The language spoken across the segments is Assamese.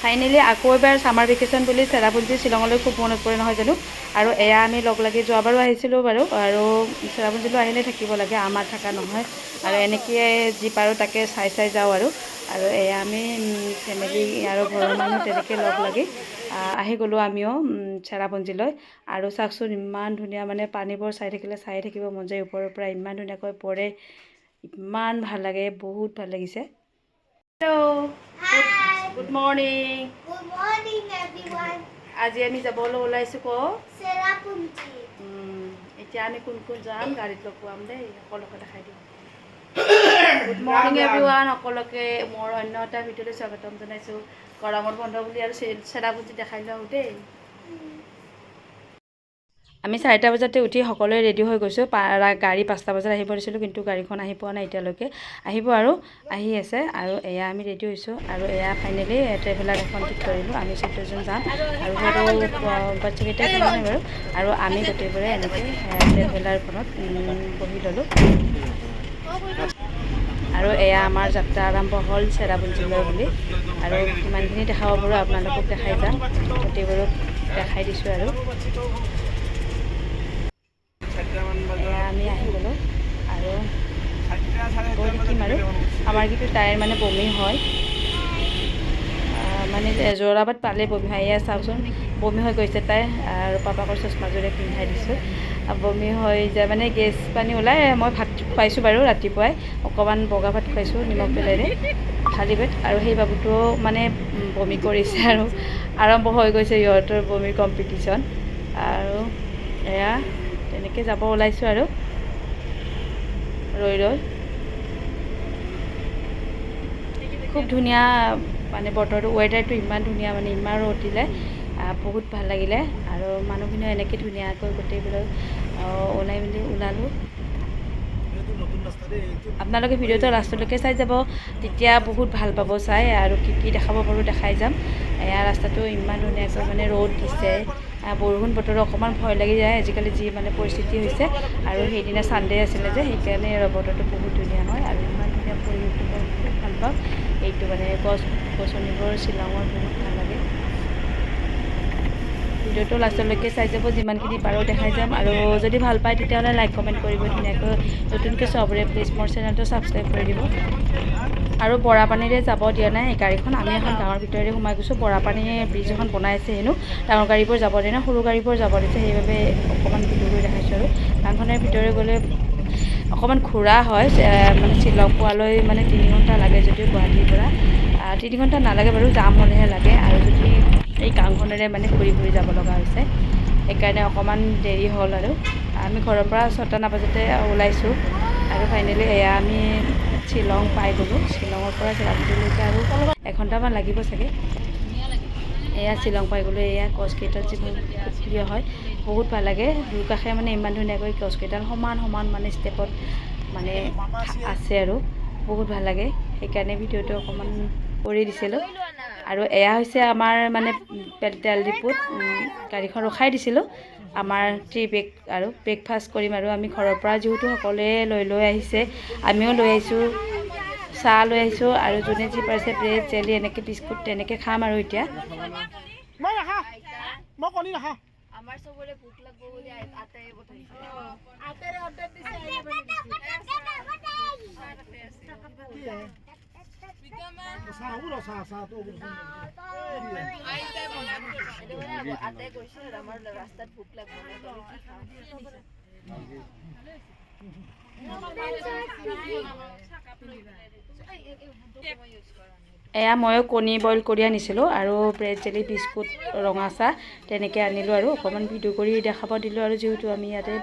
ফাইনেলি আকৌ এবাৰ ছামাৰ ভেকেশ্যন বুলি চেৰাপুঞ্জী শ্বিলঙলৈ খুব মনত পৰে নহয় জানো। আৰু এয়া আমি লগ লাগি যোৱাবাৰো আহিছিলোঁ বাৰু, আৰু চেৰাপুঞ্জীলৈ আহিলে থাকিব লাগে, আমাৰ থকা নহয়। আৰু এনেকৈ যি পাৰোঁ তাকে চাই চাই যাওঁ আৰু এয়া আমি ফেমিলি আৰু ঘৰৰ মানুহ তেনেকৈ লগ লাগি আহি গ'লোঁ আমিও চেৰাপুঞ্জীলৈ। আৰু চাওকচোন ইমান ধুনীয়া, মানে পানীবোৰ চাই থাকিলে চাই থাকিব মন যায়, ওপৰৰ পৰা ইমান ধুনীয়াকৈ পৰে, ইমান ভাল লাগে, বহুত ভাল লাগিছে। Hello', good morning. Good morning everyone. আজি আমি যাবলৈ ওলাইছোঁ ক'ত? চেৰাপুঞ্জী। এতিয়া আমি কোন কোন যাম গাড়ীত লগ দেই, সকলোকে দেখাই দিম। গুড মৰ্ণিং এভৰিৱান, সকলোকে মোৰ অন্য এটা ভিডিঅ'লৈ স্বাগতম জনাইছোঁ। গৰমৰ বন্ধ বুলি আৰু চেৰাপুঞ্জী দেখাই যাওঁ দেই। আমি 4টা বজাতে উঠি সকলোৱে ৰেডি হৈ গৈছোঁ। গাড়ী 5টা বজাত আহিব দিছিলোঁ, কিন্তু গাড়ীখন আহি পোৱা নাই এতিয়ালৈকে, আহিব আৰু আহি আছে। আৰু এয়া আমি ৰেডি হৈছোঁ, আৰু এয়া ফাইনেলি ট্ৰেভেলাৰ এখন ঠিক কৰিলোঁ, আমি 14জন যাম। আৰু সৰু বাচ্চাকেইটাই কোৱা নাই বাৰু। আৰু আমি গোটেইবোৰে এনেকৈ ট্ৰেভেলাৰখনত বহি ল'লোঁ। আৰু এয়া আমাৰ যাত্ৰা আৰম্ভ হ'ল চেৰাপুঞ্জীলৈ বুলি। আৰু কিমানখিনি দেখাব পাৰোঁ আপোনালোকক দেখাই যাম, গোটেইবোৰক দেখাই দিছোঁ। আৰু এয়া আমি আহি গ'লোঁ, আৰু গৈ থাকিম। আৰু আমাৰ কিন্তু তাইৰ মানে বমি হয়, মানে যোৰাবাট পালে বমি হয়। এয়া চাওকচোন, বমি হৈ গৈছে তাই, আৰু পাপাকৰ চশমাযোৰে পিন্ধাই দিছোঁ। বমি হৈ যায় মানে, গেছ পানী ওলাই। মই ভাত খুৱাইছোঁ বাৰু ৰাতিপুৱাই, অকণমান বগা ভাত খুৱাইছোঁ নিমখ তেলেৰে, খালী পেট। আৰু সেই বাবুটোও মানে বমি কৰিছে, আৰু আৰম্ভ হৈ গৈছে সিহঁতৰ বমিৰ কম্পিটিশ্যন। আৰু এয়া তেনেকৈ যাব ওলাইছোঁ, আৰু ৰৈ খুব ধুনীয়া মানে বতৰটো, ৱেডাৰটো ইমান ধুনীয়া, মানে ইমান ৰ'দ দিলে, বহুত ভাল লাগিলে। আৰু মানুহখিনিও এনেকৈ ধুনীয়াকৈ গোটেইবোৰে ওলালোঁ। আপোনালোকে ভিডিঅ'টো লাষ্টলৈকে চাই যাব, তেতিয়া বহুত ভাল পাব চাই, আৰু কি কি দেখাব পাৰোঁ দেখাই যাম। এয়া ৰাস্তাটো ইমান ধুনীয়াকৈ, মানে ৰ'দ দিছে, বৰষুণ বতৰো অকণমান ভয় লাগি যায় আজিকালি যি মানে পৰিস্থিতি হৈছে। আৰু সেইদিনা ছানডে আছিলে যে, সেইকাৰণে বতৰটো বহুত ধুনীয়া হয়, আৰু ইমান ধুনীয়া পৰিৱেশটো মই খুব ভাল পাওঁ। এইটো মানে গছনিবোৰ শ্বিলঙৰ বহুত ভাল লাগে। ভিডিঅ'টো লাষ্টলৈকে চাই যাব, যিমানখিনি পাৰোঁ দেখাই যাম। আৰু যদি ভাল পায় তেতিয়াহ'লে লাইক কমেণ্ট কৰিব ধুনীয়াকৈ। নতুনকৈ চবৰে প্লিজ মোৰ চেনেলটো ছাবস্ক্ৰাইব কৰি দিব। আৰু বৰাপানীৰে যাব দিয়া নাই গাড়ীখন, আমি এখন গাঁৱৰ ভিতৰেৰে সোমাই গৈছোঁ। বৰাপানীৰে ব্ৰিজ এখন বনাই আছে হেনো, ডাঙৰ গাড়ীবোৰ যাব দিয়ে না, সৰু গাড়ীবোৰ যাব দিছে, সেইবাবে অকণমান ভিডিঅ' কৰি দেখাইছোঁ। আৰু গাঁওখনৰ ভিতৰে গ'লে অকণমান ঘূৰা হয়, মানে শ্বিলং পোৱালৈ মানে 3 ঘণ্টা লাগে, যদিও গুৱাহাটীৰ পৰা 3 ঘণ্টা নালাগে বাৰু, জাম হ'লেহে লাগে। আৰু যদি এই গাঁওখনেৰে মানে ঘূৰি ঘূৰি যাব লগা হৈছে, সেইকাৰণে অকণমান দেৰি হ'ল। আৰু আমি ঘৰৰ পৰা 6টা নাবাজোতে ওলাইছোঁ, আৰু ফাইনেলি এয়া আমি শ্বিলং পাই গ'লোঁ। শ্বিলঙৰ পৰা চেৰাপুঞ্জীলৈকে আৰু 1 ঘণ্টামান লাগিব চাগে। এয়া শ্বিলং পাই গ'লোঁ। এয়া গছকেইডাল যিবোৰ খুব প্ৰিয় হয়, বহুত ভাল লাগে। দুয়োকাষে মানে ইমান ধুনীয়াকৈ গছকেইডাল সমান সমান মানে ষ্টেপত মানে আছে, আৰু বহুত ভাল লাগে। সেইকাৰণে ভিডিঅ'টো অকণমান কৰি দিছিলোঁ। আৰু এয়া হৈছে আমাৰ মানে তেল ডিপুত গাড়ীখন ৰখাই দিছিলোঁ, আমাৰ টি বেগ আৰু ব্ৰেকফাষ্ট কৰিম। আৰু আমি ঘৰৰ পৰা যিহেতু সকলোৱে লৈ আহিছে, আমিও লৈ আহিছোঁ, চাহ লৈ আহিছোঁ, আৰু যোনে যি পাৰিছে ব্ৰেড জেলি এনেকৈ বিস্কুট তেনেকৈ খাম। আৰু এতিয়া আমাৰ চবৰে ভোক লাগব বুলি আটাই পঠাইছে। আটাৰে অৰ্ডাৰ দিছে, আটাই কৈছে আমাৰ ৰাস্তাত ভোক লাগব। এয়া ময়ো কণী বইল কৰি আনিছিলোঁ, আৰু ব্ৰেড জেলি বিস্কুট ৰঙা চাহ তেনেকৈ আনিলোঁ। আৰু অকণমান ভিডিঅ' কৰি দেখাব দিলোঁ, আৰু যিহেতু আমি ইয়াতে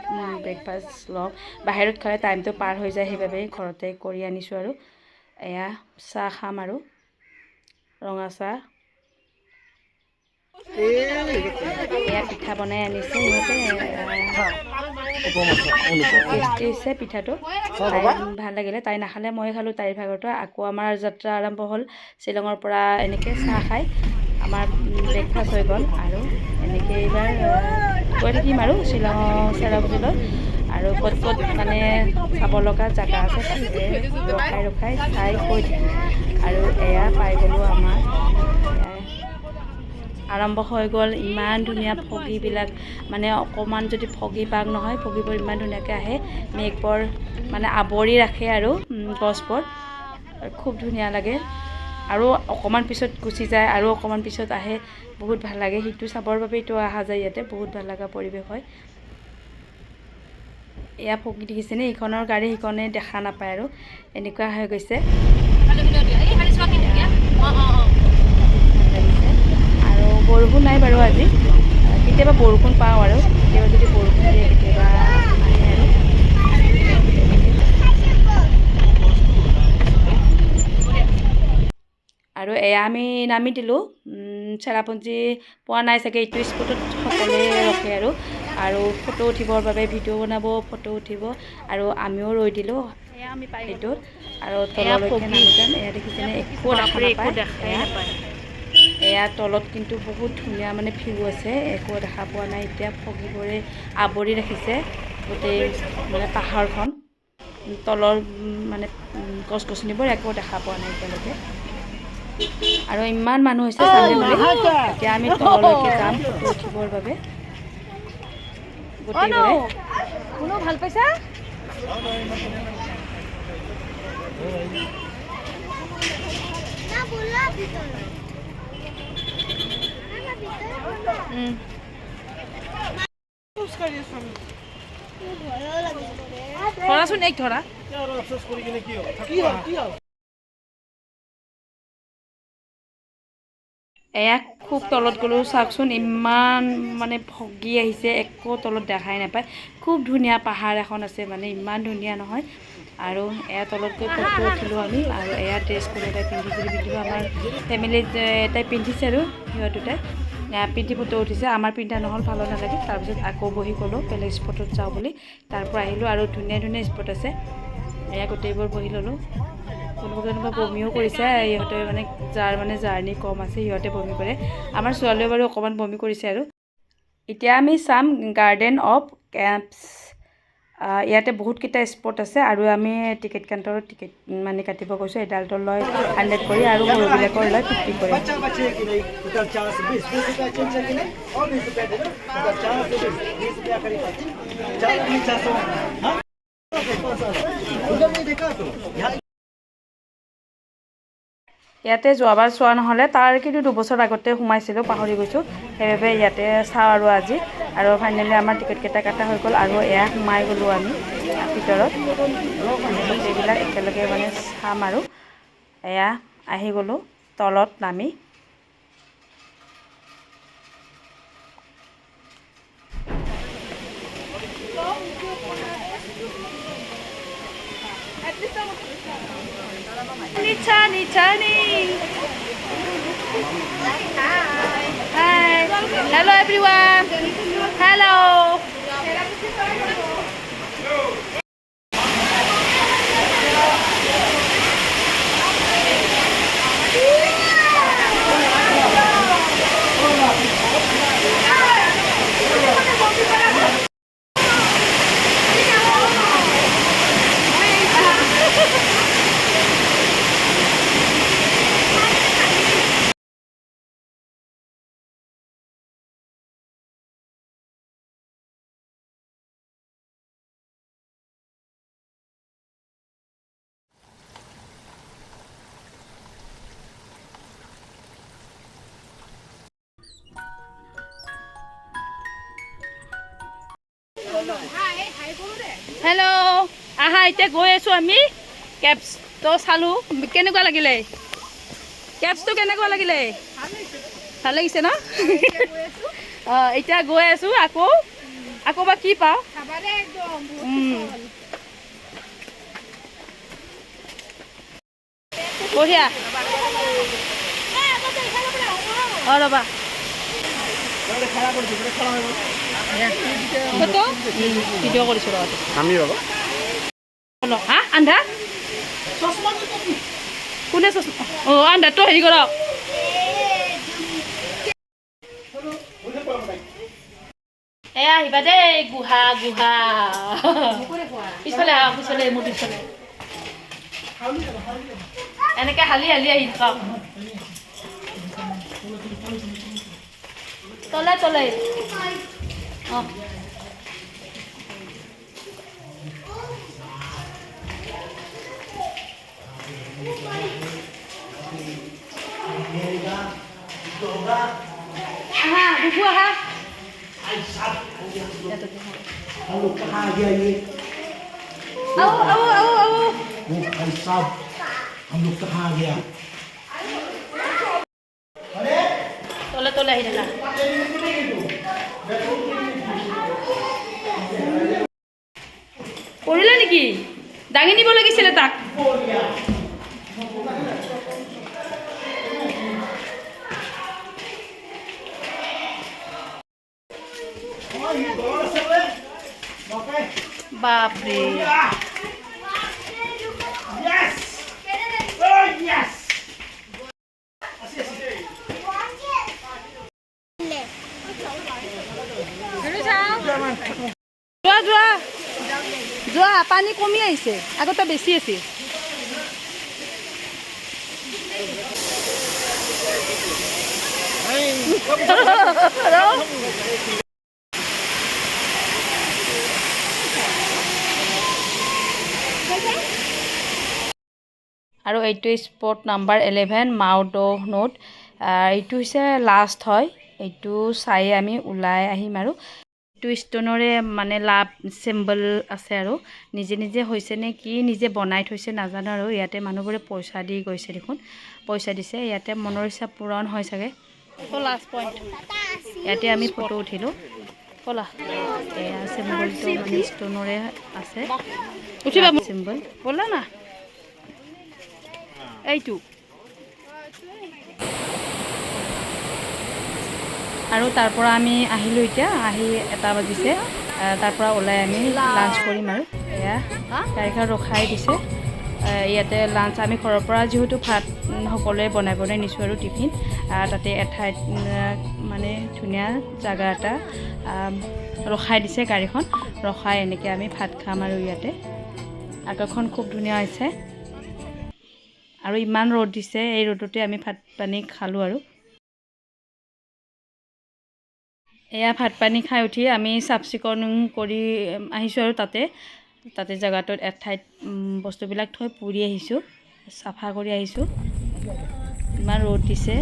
ব্ৰেকফাষ্ট লওঁ, বাহিৰত খালে টাইমটো পাৰ হৈ যায়, সেইবাবে ঘৰতে কৰি আনিছোঁ। আৰু এয়া চাহ খাম, আৰু ৰঙা চাহ। এয়া পিঠা বনাই আনিছে ইহঁতে, টেষ্টি হৈছে পিঠাটো, তাই ভাল লাগিলে। তাই নাখালে মই খালোঁ তাইৰ ভাগৰটো। আকৌ আমাৰ যাত্ৰা আৰম্ভ হ'ল শ্বিলঙৰ পৰা। এনেকৈ চাহ খাই আমাৰ ব্ৰেকফাষ্ট হৈ গ'ল। আৰু এনেকৈ এইবাৰ গৈ থাকিম আৰু চেৰাপুঞ্জীলৈ, আৰু ক'ত ক'ত মানে চাব লগা জেগা আছে তাতে ৰখাই চাই গৈ থাকিম। আৰু এয়া পাই গ'লোঁ আমাৰ আৰম্ভ হৈ গ'ল। ইমান ধুনীয়া ফগিবিলাক, মানে অকণমান যদি ফগি পাগ নহয়, ফগিবোৰ ইমান ধুনীয়াকৈ আহে, মেঘবোৰ মানে আৱৰি ৰাখে আৰু গছবোৰ, খুব ধুনীয়া লাগে। আৰু অকণমান পিছত গুচি যায়, আৰু অকণমান পিছত আহে, বহুত ভাল লাগে। সেইটো চাবৰ বাবেতো অহা যায় ইয়াতে, বহুত ভাল লগা পৰিৱেশ হয়। এয়া ফগি দেখিছেনে, ইখনৰ গাড়ী সিখনে দেখা নাপায় আৰু এনেকুৱা হৈ গৈছে। আৰু বৰষুণ নাই বাৰু আজি, কেতিয়াবা বৰষুণ পাওঁ আৰু কেতিয়াবা যদি বৰষুণ দিয়ে কেতিয়াবা আহে আৰু আৰু এয়া আমি নামি দিলোঁ। চেৰাপুঞ্জী পোৱা নাই চাগে, এইটো স্পটত সকলোৱে ৰখে আৰু ফটো উঠিবৰ বাবে, ভিডিঅ' বনাব, ফটো উঠিব, আৰু আমিও ৰৈ দিলোঁ সেইটোত। আৰু তললৈকে নামি যাম। এয়া দেখিছেনে, একো দেখা নাপায়। এয়া তলত কিন্তু বহুত ধুনীয়া মানে ভিউ আছে, একো দেখা পোৱা নাই এতিয়া। ফগিবোৰে আৱৰি ৰাখিছে গোটেই মানে পাহাৰখন। তলৰ মানে গছ গছনিবোৰ একো দেখা পোৱা নাই এতিয়ালৈকে। আৰু ইমান মানুহ হৈছে চালে বুলি। এতিয়া আমি তললৈকে যাম ফটো উঠিবৰ বাবে গোটেইবোৰে। কোনো ভাল পাইছা? ধৰাচোন, এক ধৰা। এয়া খুব তলত গ'লোঁ, চাওকচোন ইমান মানে ফগি আহিছে, একো তলত দেখাই নাপায়। খুব ধুনীয়া পাহাৰ এখন আছে, মানে ইমান ধুনীয়া নহয়। আৰু এয়া তলত গৈ ফটো উঠিলোঁ আমি। আৰু এয়া ড্ৰেছ কোনে তাই পিন্ধিছে, পিন্ধিব আমাৰ ফেমিলিত এটাই পিন্ধিছে আৰু সিহঁত দুটাই পিন্ধি ফটো উঠিছে। আমাৰ পিন্ধা নহ'ল, ভালো নালাগে। তাৰপিছত আকৌ বহি গ'লোঁ বেলেগ স্পটত যাওঁ বুলি। তাৰ পৰা আহিলোঁ, আৰু ধুনীয়া ধুনীয়া স্পট আছে। এয়া গোটেইবোৰ বহি ল'লোঁ। কোনোবা বমিও কৰিছে, ইহঁতে মানে যাৰ মানে জাৰ্ণি কম আছে সিহঁতে বমি কৰে। আমাৰ ছোৱালীও বাৰু অকণমান বমি কৰিছে আৰু। এতিয়া আমি চাম গাৰ্ডেন অফ কেম্পছ। ইয়াতে বহুতকেইটা স্পট আছে, আৰু আমি টিকেট কাউণ্টাৰত টিকেট মানে কাটিব গৈছোঁ। এডাল্টৰ লয় 100 কৰি, আৰু সৰুবিলাকৰ লয় 50 কৰি। ইয়াতে যোৱাবাৰ চোৱা নহ'লে, তাৰ কিন্তু 2 বছৰ আগতে সোমাইছিলোঁ, পাহৰি গৈছোঁ। সেইবাবে ইয়াতে চাওঁ আৰু আজি। আৰু ফাইনেলি আমাৰ টিকেটকেইটা কটা হৈ গ'ল, আৰু এয়া সোমাই গ'লোঁ আমি ভিতৰত। মানে গোটেইবিলাক একেলগে মানে চাম আৰু। এয়া আহি গ'লোঁ তলত নামি। Hi. Hello everyone. Hello. Hello', আহা এতিয়া গৈ আছোঁ আমি কেপছটো চালোঁ। কেনেকুৱা লাগিলে কেপছটো, কেনেকুৱা লাগিলে? ভাল লাগিছে ন? অঁ, এতিয়া গৈ আছোঁ আকৌ বা কি পাওঁ। বঢ়িয়া। অঁ, ৰ'বা ভিডিঅ' কৰিছোঁ ৰ'বা। হা আন্ধা কোনে চশমা? অঁ, আন্ধাৰটো হেৰি কৰক। এয়া আহিবা দেই, গুহা পিছফালে আহ, পিছফালে মোৰ পিছফালে এনেকে হালি আহি থাকক। তলে তলে অঁ আহা বুবু আহা हम लोग कहाँ आ गया ये আও আও আও আও वो भाई साहब हम लोग कहाँ आ गया তলে তলে আহি থাকা পৰিলে নেকি দাঙি নিব লাগিছিলে তাক বাপৰে यस oh yes যোৱা যোৱা যোৱা পানী কমি আহিছে আগতে বেছি আছিল আৰু এইটো স্পট নাম্বাৰ 11 মাউডো নোট এইটো হৈছে লাষ্ট হয় এইটো চাই আমি ওলাই আহিম আৰু এইটো ষ্ট'নৰে মানে লাভ চিম্বল আছে আৰু নিজে নিজে হৈছে নে কি নিজে বনাই থৈছে নাজানো আৰু ইয়াতে মানুহবোৰে পইচা দি গৈছে দেখোন পইচা দিছে ইয়াতে মনৰ ইচ্ছা পূৰণ হয় চাগে তো লাষ্ট পইণ্ট ইয়াতে আমি ফটো উঠিলোঁ ব'লা এয়া চিম্বলটো মানে ষ্ট'নৰে আছে উঠিবা চিম্বল ব'লা না এইটো আৰু তাৰ পৰা আমি আহিলোঁ এতিয়া আহি 1 বাজিছে তাৰ পৰা ওলাই আমি লাঞ্চ কৰিম আৰু এয়া গাড়ীখন ৰখাই দিছে ইয়াতে লাঞ্চ আমি ঘৰৰ পৰা যিহেতু ভাত সকলোৱে বনাই বনাই নিছোঁ আৰু টিফিন তাতে এঠাইত মানে ধুনীয়া জাগা এটা ৰখাই দিছে গাড়ীখন ৰখাই এনেকৈ আমি ভাত খাম আৰু ইয়াতে আকাশখন খুব ধুনীয়া হৈছে আৰু ইমান ৰ'দ দিছে এই ৰ'দতে আমি ভাত পানী খালোঁ আৰু এয়া ভাত পানী খাই উঠি আমি চাফ চিকুণ কৰি আহিছোঁ আৰু তাতে জেগাটোত এঠাইত বস্তুবিলাক থৈ পুৰি আহিছোঁ চাফা কৰি আহিছোঁ ইমান ৰ'দ দিছে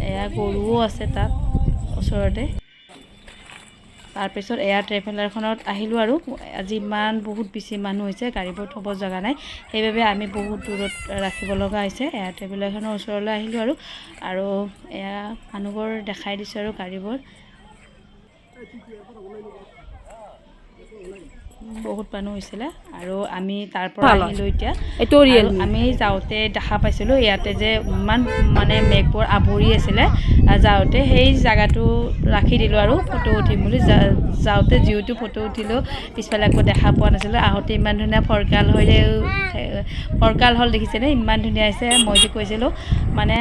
এয়া গৰুও আছে তাত ওচৰতে তাৰপিছত এয়া ট্ৰেভেলাৰখনত আহিলোঁ আৰু আজি বহুত বেছি মানুহ হৈছে গাড়ীবোৰ থ'ব জেগা নাই সেইবাবে আমি বহুত দূৰত ৰাখিব লগা হৈছে এয়া ট্ৰেভেলাৰখনৰ ওচৰলৈ আহিলোঁ আৰু এয়া মানুহবোৰ দেখাই দিছোঁ আৰু গাড়ীবোৰ বহুত মানুহ হৈছিলে আৰু আমি তাৰ পৰা আহিলোঁ এতিয়া আৰু আমি যাওঁতে দেখা পাইছিলোঁ ইয়াতে যে ইমান মানে মেঘবোৰ আৱৰি আছিলে যাওঁতে সেই জেগাটো ৰাখি দিলোঁ আৰু ফটো উঠিম বুলি যাওঁতে যিহেতু ফটো উঠিলোঁ পিছফালে একো দেখা পোৱা নাছিলোঁ আহোঁতে ইমান ধুনীয়া ফৰকাল হ'ল দেখিছেনে ইমান ধুনীয়া হৈছে মই যে কৈছিলোঁ মানে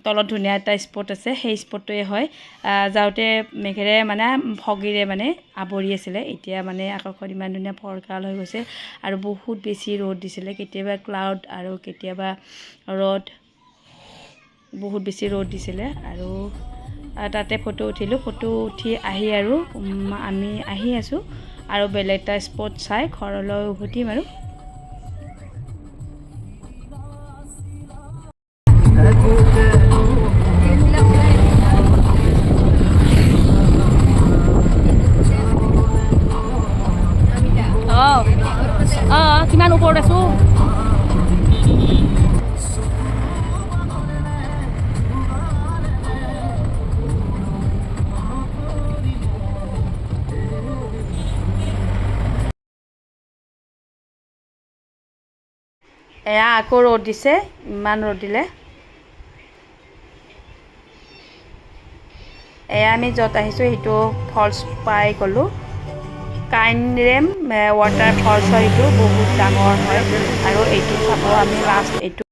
তলত ধুনীয়া এটা স্পট আছে সেই স্পটটোৱে হয় যাওঁতে মেঘেৰে মানে ফগিৰে মানে আৱৰি আছিলে এতিয়া মানে আকাশত ইমান ধুনীয়া ফৰকাল হৈ গৈছে আৰু বহুত বেছি ৰ'দ দিছিলে কেতিয়াবা ক্লাউড আৰু কেতিয়াবা ৰ'দ বহুত বেছি ৰ'দ দিছিলে আৰু তাতে ফটো উঠিলোঁ ফটো উঠি আহি আৰু আমি আহি আছোঁ আৰু বেলেগ এটা স্পট চাই ঘৰলৈ উভতিম আৰু কিমান ওপৰত আছোঁ এয়া আকৌ ৰ'দ দিছে ইমান ৰ'দ দিলে এয়া আমি য'ত আহিছোঁ সেইটো ফলছ পাই গ'লোঁ কাইনৰেম ৱাটাৰ ফলছ হয় এইটো বহুত ডাঙৰ হয় আৰু এইটো চাব আমি লাষ্ট এইটো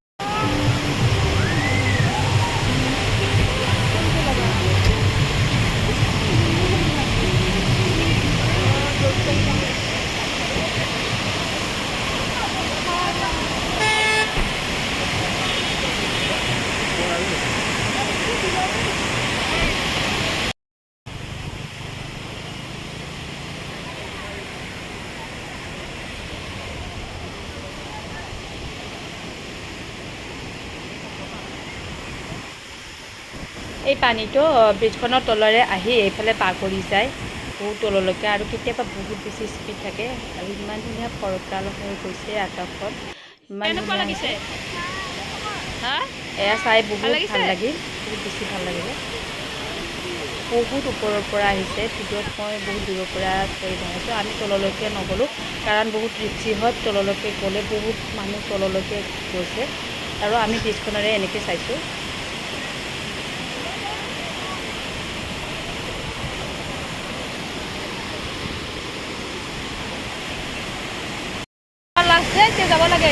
এই পানীটো ব্ৰিজখনৰ তলৰে আহি এইফালে পাৰ কৰি যায় বহুত তললৈকে আৰু কেতিয়াবা বহুত বেছি স্পীড থাকে আৰু ইমান ধুনীয়া ফৰকাল হৈ গৈছে আকাশখন ইমান ধুনীয়া লাগিছে এয়া চাই বহুত ভাল লাগিল বহুত বেছি ভাল লাগিলে বহুত ওপৰৰ পৰা আহিছে ভিডিঅ'ত মই বহুত দূৰৰ পৰা কৰি দেখাইছোঁ আমি তললৈকে নগ'লোঁ কাৰণ বহুত ৰিক্সি হয় তললৈকে গ'লে বহুত মানুহ তললৈকে গৈছে আৰু আমি ব্ৰিজখনৰে এনেকৈ চাইছোঁ লাগছে এতিয়া যাব লাগে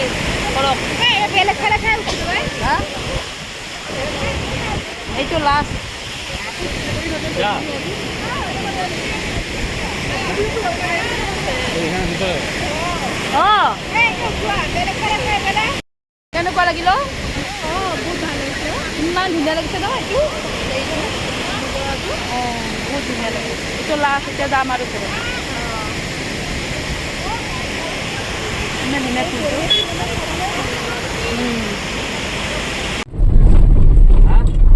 কৰক বেলেগ ফালে খাই এইটো লাষ্ট কেনেকুৱা লাগিল বহুত ভাল লাগিছে ইমান ধুনীয়া লাগিছে নহয় এইটো বহুত ধুনীয়া লাগিছে এইটো লাষ্ট এতিয়া যাম আৰু ইমান ধুনীয়া ফুলটো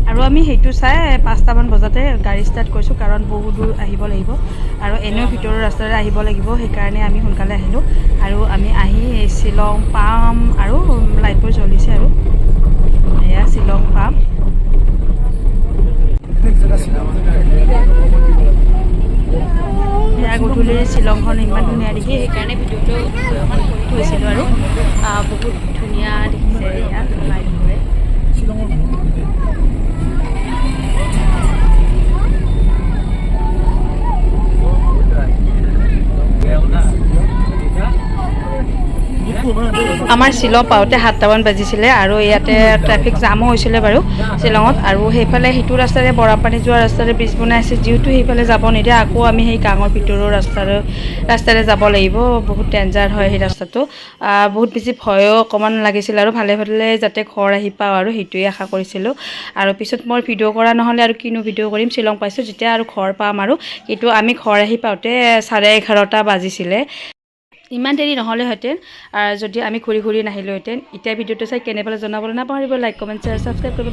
আৰু আমি সেইটো চাই 5টামান বজাতে গাড়ী ষ্টাৰ্ট কৰিছোঁ কাৰণ বহুত দূৰ আহিব লাগিব আৰু এনেও ভিতৰৰ ৰাস্তাৰে আহিব লাগিব সেইকাৰণে আমি সোনকালে আহিলোঁ আৰু আমি আহি শ্বিলং পাম আৰু লাইটবোৰ জ্বলিছে আৰু এয়া শ্বিলং পাম এয়া গধূলিৰ শ্বিলংখন ইমান ধুনীয়া দেখি সেইকাৰণে ভিডিঅ'টো অকণমান কৰি থৈছিলোঁ আৰু বহুত ধুনীয়া দেখিছে এয়া লাইটবোৰে আমাৰ শ্বিলং পাওঁতে 7টামান বাজিছিলে আৰু ইয়াতে ট্ৰেফিক জামো হৈছিলে বাৰু শ্বিলঙত আৰু সেইফালে সেইটো ৰাস্তাৰে বৰাপানী যোৱা ৰাস্তাৰে ব্ৰিজ বনাই আছে যিহেতু সেইফালে যাব নিদিয়ে আকৌ আমি সেই গাঁৱৰ ভিতৰৰ ৰাস্তাৰে যাব লাগিব বহুত ডেঞ্জাৰ হয় সেই ৰাস্তাটো বহুত বেছি ভয়ো অকণমান লাগিছিল আৰু ভালে ভালে যাতে ঘৰ আহি পাওঁ আৰু সেইটোৱে আশা কৰিছিলোঁ আৰু পিছত মই ভিডিঅ' কৰা নহ'লে আৰু কিনো ভিডিঅ' কৰিম শ্বিলং পাইছোঁ যেতিয়া আৰু ঘৰ পাম আৰু কিন্তু আমি ঘৰ আহি পাওঁতে 11:30 বাজিছিলে ইমান দেৰি নহ'লেহেঁতেন যদি আমি ঘূৰি নাহিলোহেঁতেন এতিয়া ভিডিঅ'টো চাই কেনে পালে জনাবলৈ নাপাহৰিব লাইক কমেণ্ট শ্বেয়াৰ ছাবস্ক্ৰাইব কৰিব